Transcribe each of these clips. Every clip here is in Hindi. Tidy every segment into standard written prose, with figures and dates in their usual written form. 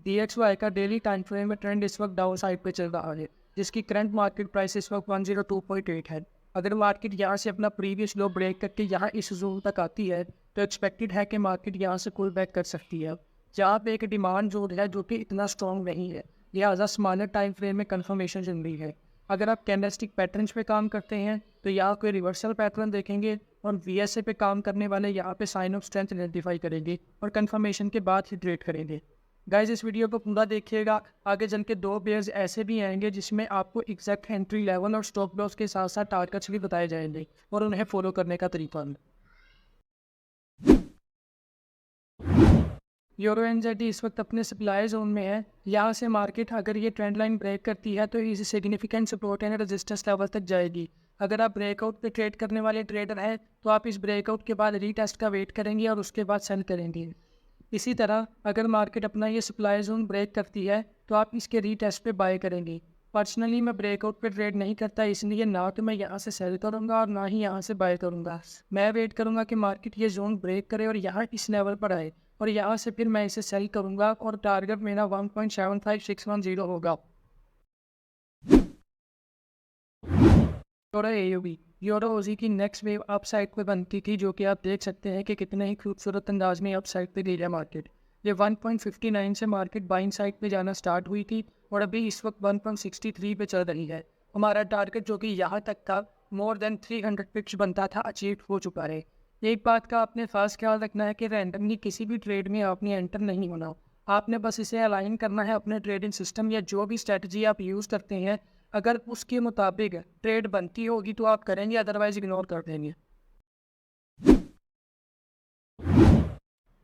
DXY का डेली टाइम फ्रेम में ट्रेंड इस वक्त डाउन साइड पे चल रहा है, जिसकी करंट मार्केट प्राइस इस वक्त 102.8 है। अगर मार्केट यहाँ से अपना प्रीवियस लो ब्रेक करके यहाँ इस जोन तक आती है तो एक्सपेक्टेड है कि मार्केट यहाँ से पुल बैक कर सकती है। जहाँ पे एक डिमांड जोन है जो कि इतना स्ट्रॉन्ग नहीं है, लिहाजा स्मॉलर टाइम फ्रेम में कन्फर्मेशन चल रही है। अगर आप कैंडलस्टिक पैटर्न्स पे काम करते हैं तो यहाँ कोई रिवर्सल पैटर्न देखेंगे और VSA पे काम करने वाले यहाँ पे साइन ऑफ स्ट्रेंथ आइडेंटिफाई करेंगे और कंफर्मेशन के बाद ही ट्रेड करेंगे। गाइज इस वीडियो को पूरा देखिएगा, आगे चल के दो पेयर्स ऐसे भी आएंगे जिसमें आपको एग्जैक्ट एंट्री लेवल और स्टॉप लॉस के साथ साथ टारगेट्स भी बताए जाएंगे और उन्हें फॉलो करने का तरीका। यूरो NZD इस वक्त अपने सप्लाई जोन में है। यहाँ से मार्केट अगर ये ट्रेंड लाइन ब्रेक करती है तो इस significant support and resistance level तक जाएगी। अगर आप ब्रेकआउट पे ट्रेड करने वाले ट्रेडर हैं तो आप इस ब्रेकआउट के बाद रीटेस्ट का वेट करेंगे और उसके बाद सेल करेंगे। इसी तरह अगर मार्केट अपना ये सप्लाई जोन ब्रेक करती है तो आप इसके रीटेस्ट पे बाय करेंगे। पर्सनली मैं ब्रेकआउट पे ट्रेड नहीं करता, इसलिए ना तो मैं यहाँ से सेल करूँगा और ना ही यहाँ से बाय करूँगा। मैं वेट करूँगा कि मार्केट ये जोन ब्रेक करे और यहाँ इस लेवल पर आए और यहाँ से फिर मैं इसे सेल करूँगा और टारगेट मेरा 1.75610 होगा। यूरो AUD यूरो OZ की नेक्स्ट वेव अप साइड पे बनती थी, जो कि आप देख सकते हैं कि कितने ही खूबसूरत अंदाज में अप साइड पे गई है मार्केट। ये 1.59 से मार्केट बाइंग साइड पे जाना स्टार्ट हुई थी और अभी इस वक्त 1.63 पे चल रही है। हमारा टारगेट जो कि यहाँ तक था मोर देन 300 पिप्स बनता था, अचीव हो चुका है। एक बात का आपने खास ख्याल रखना है कि रैंडमली किसी भी ट्रेड में आपने एंटर नहीं होना। आपने बस इसे अलाइन करना है अपने ट्रेडिंग सिस्टम या जो भी स्ट्रेटजी आप यूज़ करते हैं। अगर उसके मुताबिक ट्रेड बनती होगी तो आप करेंगे, अदरवाइज इग्नोर कर देंगे।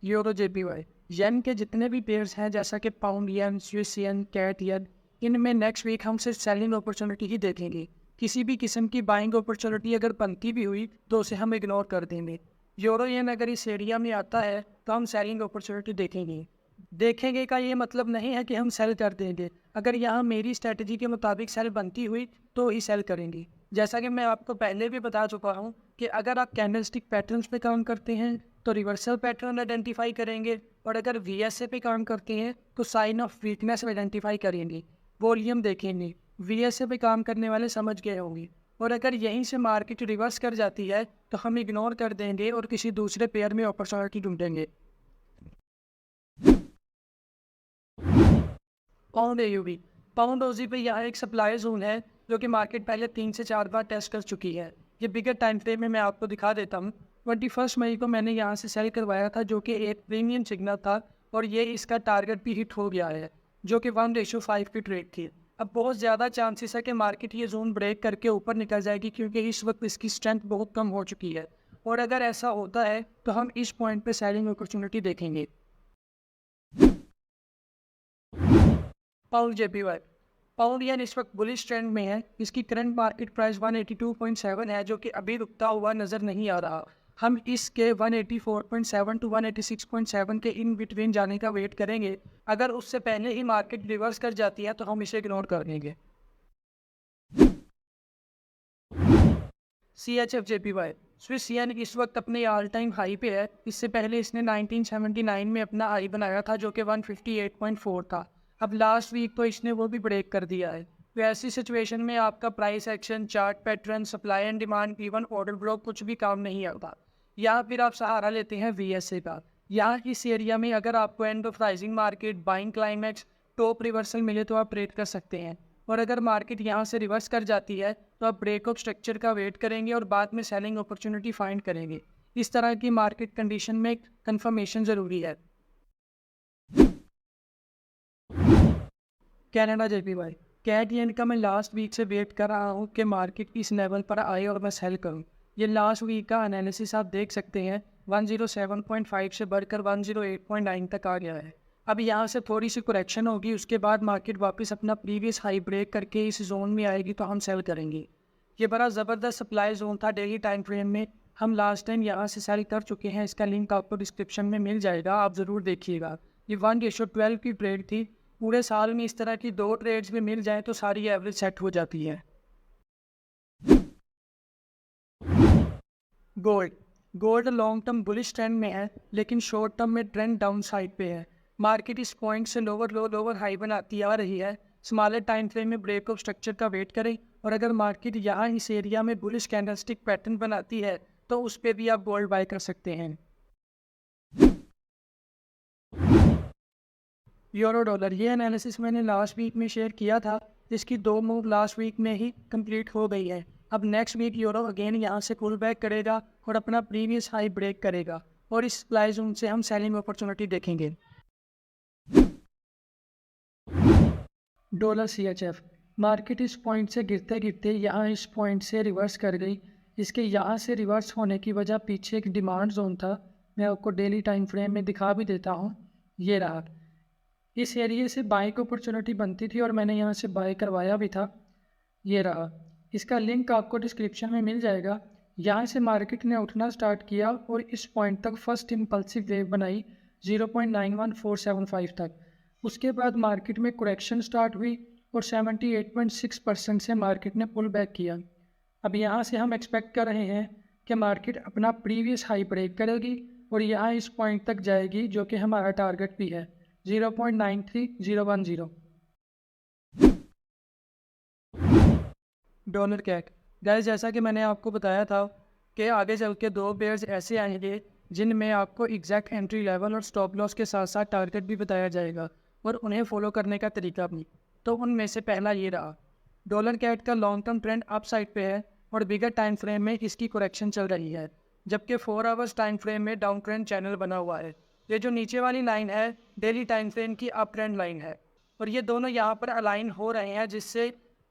यूरो JPY येन के जितने भी पेयर्स हैं जैसा कि पाउंड येन, स्विस येन, कैट येन, इनमें नेक्स्ट वीक हम सिर्फ सेलिंग अपॉर्चुनिटी ही देखेंगे। किसी भी किस्म की बाइंग अपॉर्चुनिटी अगर बनती भी हुई तो उसे हम इग्नोर कर देंगे। यूरो येन अगर इस एरिया में आता है तो हम सेलिंग अपॉर्चुनिटी देखेंगे का ये मतलब नहीं है कि हम सेल कर देंगे। अगर यहाँ मेरी स्ट्रेटजी के मुताबिक सेल बनती हुई तो ही सेल करेंगे। जैसा कि मैं आपको पहले भी बता चुका हूँ कि अगर आप कैंडलस्टिक पैटर्न्स पे काम करते हैं तो रिवर्सल पैटर्न आइडेंटिफाई करेंगे और अगर VSA पे काम करते हैं तो साइन ऑफ वीकनेस आइडेंटिफाई करेंगे, वॉल्यूम देखेंगे। VSA पे काम करने वाले समझ गए होंगे। और अगर यहीं से मार्केट रिवर्स कर जाती है तो हम इग्नोर कर देंगे और किसी दूसरे पेयर में अपॉर्चुनिटी ढूंढेंगे। पाउंड AUD पाउंड OZ पे यहाँ एक सप्लाई जोन है जो कि मार्केट पहले 3 से 4 बार टेस्ट कर चुकी है। ये बिगर टाइम फ्रेम में मैं आपको दिखा देता हूँ। 21 मई को मैंने यहाँ से सेल करवाया था जो कि एक प्रीमियम सिग्नल था और ये इसका टारगेट भी हिट हो गया है, जो कि 1:5 की ट्रेड थी। अब बहुत ज़्यादा चांसेस है कि मार्केट ये जोन ब्रेक करके ऊपर निकल जाएगी क्योंकि इस वक्त इसकी स्ट्रेंथ बहुत कम हो चुकी है। और अगर ऐसा होता है तो हम इस पॉइंट पर सेलिंग अपॉर्चुनिटी देखेंगे। पाउंड JPY पाउंड येन इस वक्त बुलिश ट्रेंड में है। इसकी करंट मार्केट प्राइस 182.7 है जो कि अभी रुकता हुआ नज़र नहीं आ रहा। हम इसके 184.7 टू 186.7 के इन बिटवीन जाने का वेट करेंगे। अगर उससे पहले ही मार्केट रिवर्स कर जाती है तो हम इसे इग्नोर कर देंगे। CHF JPY स्विस येन इस वक्त अपने ऑल टाइम हाई पे है। इससे पहले इसने 1979 में अपना हाई बनाया था जो कि 158.4 था। अब लास्ट वीक तो इसने वो भी ब्रेक कर दिया है। तो ऐसी सिचुएशन में आपका price action, chart pattern, supply and demand, even order block कुछ भी काम नहीं आता। या फिर आप सहारा लेते हैं VSA का। यहाँ इस एरिया में अगर आपको end of rising market, buying climax, top reversal मिले तो आप ट्रेड कर सकते हैं। और अगर मार्केट यहाँ से रिवर्स कर जाती है तो आप ब्रेकअप स्ट्रक्चर का वेट करेंगे और बाद में सेलिंग अपॉर्चुनिटी फाइंड करेंगे। इस तरह की मार्केट कंडीशन में कंफर्मेशन ज़रूरी है। कनाडा JPY कैट येन का मैं लास्ट वीक से वेट कर रहा हूँ कि मार्केट इस लेवल पर आए और मैं सेल करूँ। ये लास्ट वीक का एनालिसिस आप देख सकते हैं, 107.5 से बढ़कर 108.9 तक आ गया है। अब यहाँ से थोड़ी सी करेक्शन होगी, उसके बाद मार्केट वापस अपना प्रीवियस हाई ब्रेक करके इस जोन में आएगी तो हम सेल करेंगे। ये बड़ा ज़बरदस्त सप्लाई जोन था डेली टाइम फ्रेम में। हम लास्ट टाइम यहाँ से सेल कर चुके हैं, इसका लिंक आपको डिस्क्रिप्शन में मिल जाएगा, आप ज़रूर देखिएगा। ये 1:12 की ट्रेड थी। पूरे साल में इस तरह की 2 ट्रेड्स भी मिल जाए तो सारी एवरेज सेट हो जाती है। Gold long term bullish trend में है लेकिन शॉर्ट टर्म में ट्रेंड डाउन साइड पे है। मार्केट इस पॉइंट से लोअर लो लोअर हाई बनाती आ रही है। स्मॉलर टाइम फ्रेम में ब्रेक ऑफ स्ट्रक्चर का वेट करें, और अगर मार्केट यहाँ इस एरिया में बुलिश कैंडलस्टिक पैटर्न बनाती है तो उस पर भी आप गोल्ड बाय कर सकते हैं। यूरो डॉलर, ये एनालिसिस मैंने लास्ट वीक में शेयर किया था, जिसकी 2 मूव लास्ट वीक में ही कंप्लीट हो गई है। अब नेक्स्ट वीक यूरो अगेन यहाँ से पुल बैक करेगा और अपना प्रीवियस हाई ब्रेक करेगा, और इस सप्लाई जोन से हम सेलिंग अपॉर्चुनिटी देखेंगे। डॉलर CHF, मार्केट इस पॉइंट से गिरते गिरते यहाँ इस पॉइंट से रिवर्स कर गई। इसके यहाँ से रिवर्स होने की वजह पीछे एक डिमांड जोन था, मैं आपको डेली टाइम फ्रेम में दिखा भी देता हूँ। ये रहा, इस एरिया से बाई की अपॉर्चुनिटी बनती थी और मैंने यहाँ से बाय करवाया भी था। ये रहा, इसका लिंक आपको डिस्क्रिप्शन में मिल जाएगा। यहाँ से मार्केट ने उठना स्टार्ट किया और इस पॉइंट तक फर्स्ट इम्पल्सिव वेव बनाई 0.91475 तक। उसके बाद मार्केट में करेक्शन स्टार्ट हुई और 78.6% से मार्केट ने पुल बैक किया। अब यहाँ से हम एक्सपेक्ट कर रहे हैं कि मार्केट अपना प्रीवियस हाई ब्रेक करेगी और यहाँ इस पॉइंट तक जाएगी, जो कि हमारा टारगेट भी है 0.93010। डॉलर कैट, गाइस जैसा कि मैंने आपको बताया था कि आगे चल के 2 पेयर्स ऐसे आएंगे जिनमें आपको एग्जैक्ट एंट्री लेवल और स्टॉप लॉस के साथ साथ टारगेट भी बताया जाएगा और उन्हें फॉलो करने का तरीका भी। तो उनमें से पहला ये रहा, डॉलर कैट का long term trend up side पे है और बिगर टाइम फ्रेम में इसकी करेक्शन चल रही है, जबकि 4 आवर्स टाइम फ्रेम में डाउन ट्रेंड चैनल बना हुआ है। ये जो नीचे वाली लाइन है डेली टाइम फ्रेम की अप ट्रेंड लाइन है, और ये दोनों यहाँ पर अलाइन हो रहे हैं, जिससे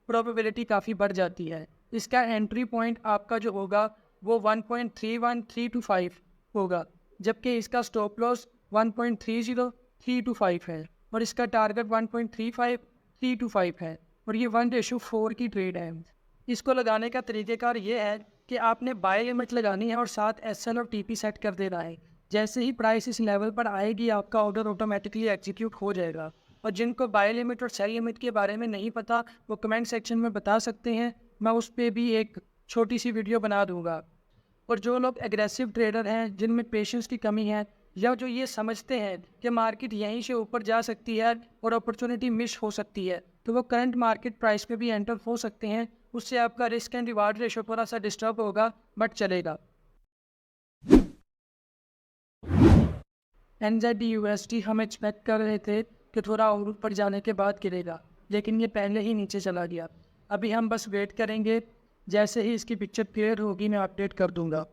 प्रोबेबिलिटी काफ़ी बढ़ जाती है। इसका एंट्री पॉइंट आपका जो होगा वो 1.31325 होगा, जबकि इसका स्टॉप लॉस 1.30325 है और इसका टारगेट 1.35325 है, और ये 1:4 की ट्रेड है। इसको लगाने का तरीक़ेकार ये है कि आपने बाय लिमिट लगानी है और साथ SL और TP सेट कर देना है। जैसे ही प्राइस इस लेवल पर आएगी आपका ऑर्डर ऑटोमेटिकली एग्जीक्यूट हो जाएगा। और जिनको बाय लिमिट और सेल लिमिट के बारे में नहीं पता वो कमेंट सेक्शन में बता सकते हैं, मैं उस पर भी एक छोटी सी वीडियो बना दूंगा। और जो लोग एग्रेसिव ट्रेडर हैं, जिनमें पेशेंस की कमी है, या जो ये समझते हैं कि मार्केट यहीं से ऊपर जा सकती है और अपॉर्चुनिटी मिस हो सकती है, तो वो करंट मार्केट प्राइस पे भी एंटर हो सकते हैं। उससे आपका रिस्क एंड रिवार्ड रेशो थोड़ा सा डिस्टर्ब होगा, बट चलेगा। NZD/USD हम एक्सपेक्ट कर रहे थे कि थोड़ा और ऊपर जाने के बाद गिरेगा, लेकिन ये पहले ही नीचे चला गया। अभी हम बस वेट करेंगे, जैसे ही इसकी पिक्चर क्लियर होगी मैं अपडेट कर दूंगा।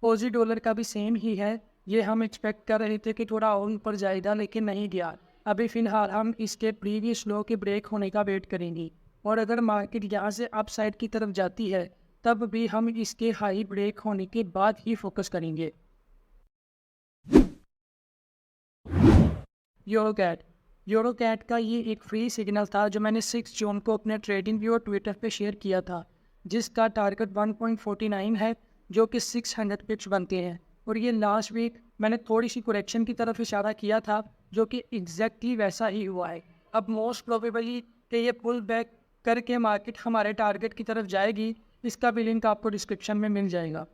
ऑजी डॉलर का भी सेम ही है, ये हम एक्सपेक्ट कर रहे थे कि थोड़ा और ऊपर जाएगा, लेकिन नहीं गया। अभी फ़िलहाल हम इसके प्रीवियस लो के ब्रेक होने का वेट करेंगे, और अगर मार्केट यहाँ से अप साइड की तरफ जाती है तब भी हम इसके हाई ब्रेक होने के बाद ही फोकस करेंगे। यूरो कैट का ये एक फ्री सिग्नल था जो मैंने 6 जून को अपने ट्रेडिंग व्यू और ट्विटर पे शेयर किया था, जिसका टारगेट 1.49 है, जो कि 600 पिप्स बनते हैं। और ये लास्ट वीक मैंने थोड़ी सी करेक्शन की तरफ इशारा किया था, जो कि एग्जैक्टली वैसा ही हुआ है। अब मोस्ट प्रोबेबली कि ये पुल बैक करके मार्केट हमारे टारगेट की तरफ जाएगी। इसका भी लिंक आपको डिस्क्रिप्शन में मिल जाएगा।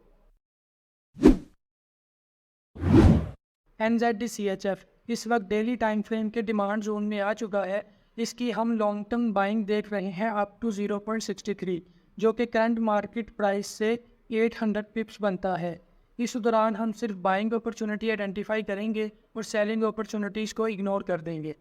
NZD/CHF इस वक्त डेली टाइम फ्रेम के डिमांड जोन में आ चुका है। इसकी हम लॉन्ग टर्म बाइंग देख रहे हैं अप टू 0.63, जो कि करंट मार्केट प्राइस से 800 पिप्स बनता है। इस दौरान हम सिर्फ बाइंग अपॉर्चुनिटी आइडेंटिफाई करेंगे और सेलिंग अपॉर्चुनिटीज़ को इग्नोर कर देंगे।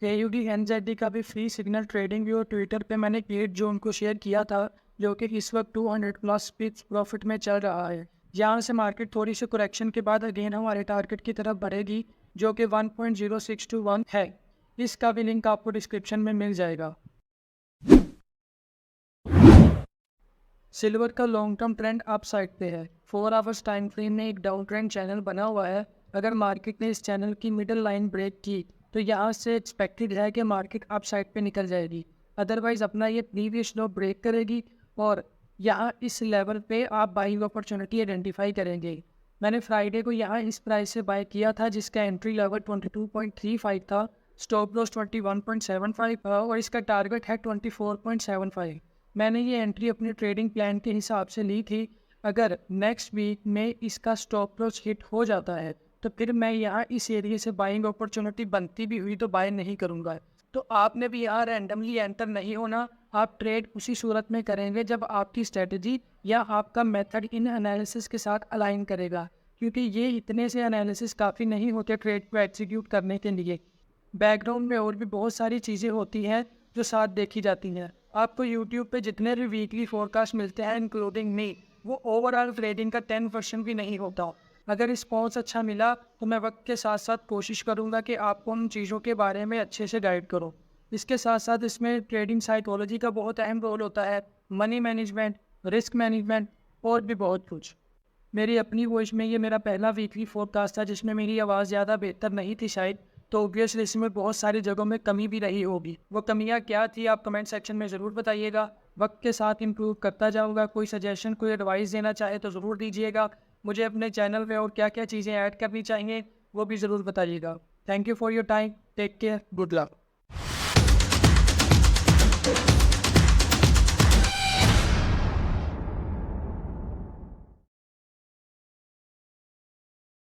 AUD NZD का भी free signal trading view Twitter पे मैंने 8 जून को शेयर किया था, जो कि इस वक्त 200+ पिप्स प्रॉफिट में चल रहा है। यहाँ से मार्केट थोड़ी सी करेक्शन के बाद अगेन हमारे टारगेट की तरफ बढ़ेगी, जो कि 1.0621 है। इसका भी लिंक आपको डिस्क्रिप्शन में मिल जाएगा। सिल्वर का long term trend up side पे है। 4 आवर्स टाइम फ्रेम में एक डाउन ट्रेंड चैनल बना हुआ है। अगर मार्केट ने इस चैनल की मिडल लाइन ब्रेक की तो यहाँ से एक्सपेक्टेड है कि मार्केट अप साइड पे निकल जाएगी। अदरवाइज अपना ये प्रीवियस लो ब्रेक करेगी और यहाँ इस लेवल पे आप बाइंग अपॉर्चुनिटी आइडेंटिफाई करेंगे। मैंने फ्राइडे को यहाँ इस प्राइस से बाय किया था, जिसका एंट्री लेवल 22.35 था, स्टॉप लॉस 21.75 और इसका टारगेट है 24.75। मैंने ये एंट्री अपनी ट्रेडिंग प्लान के हिसाब से ली थी। अगर नेक्स्ट वीक में इसका स्टॉप लॉस हिट हो जाता है तो फिर मैं यहाँ इस एरिया से बाइंग अपॉर्चुनिटी बनती भी हुई तो बाय नहीं करूँगा। तो आपने भी यहाँ रैंडमली एंटर नहीं होना। आप ट्रेड उसी सूरत में करेंगे जब आपकी स्ट्रेटजी या आपका मेथड इन एनालिसिस के साथ अलाइन करेगा, क्योंकि ये इतने से एनालिसिस काफ़ी नहीं होते ट्रेड को एग्जीक्यूट करने के लिए। बैकग्राउंड में और भी बहुत सारी चीज़ें होती हैं जो साथ देखी जाती हैं। आपको यूट्यूब पे जितने भी वीकली फोरकास्ट मिलते हैं इंक्लूडिंग मी, वो ओवरऑल ट्रेडिंग का 10% भी नहीं होता। अगर रिस्पॉन्स अच्छा मिला तो मैं वक्त के साथ साथ कोशिश करूँगा कि आपको उन चीज़ों के बारे में अच्छे से गाइड करूँ। इसके साथ साथ इसमें ट्रेडिंग साइकोलॉजी का बहुत अहम रोल होता है, मनी मैनेजमेंट, रिस्क मैनेजमेंट और भी बहुत कुछ। मेरी अपनी वॉइस में ये मेरा पहला वीकली फोरकास्ट था जिसमें मेरी आवाज़ ज़्यादा बेहतर नहीं थी शायद, तो ऑब्वियसली इसमें बहुत सारी जगहों में कमी भी रही होगी। वो कमियां क्या थी आप कमेंट सेक्शन में ज़रूर बताइएगा। वक्त के साथ इम्प्रूव करता जाऊंगा। कोई सजेशन, कोई एडवाइस देना चाहे तो ज़रूर दीजिएगा। मुझे अपने चैनल में और क्या क्या चीज़ें ऐड करनी चाहिए वो भी ज़रूर बताइएगा। Thank you for your time. Take care. Good luck.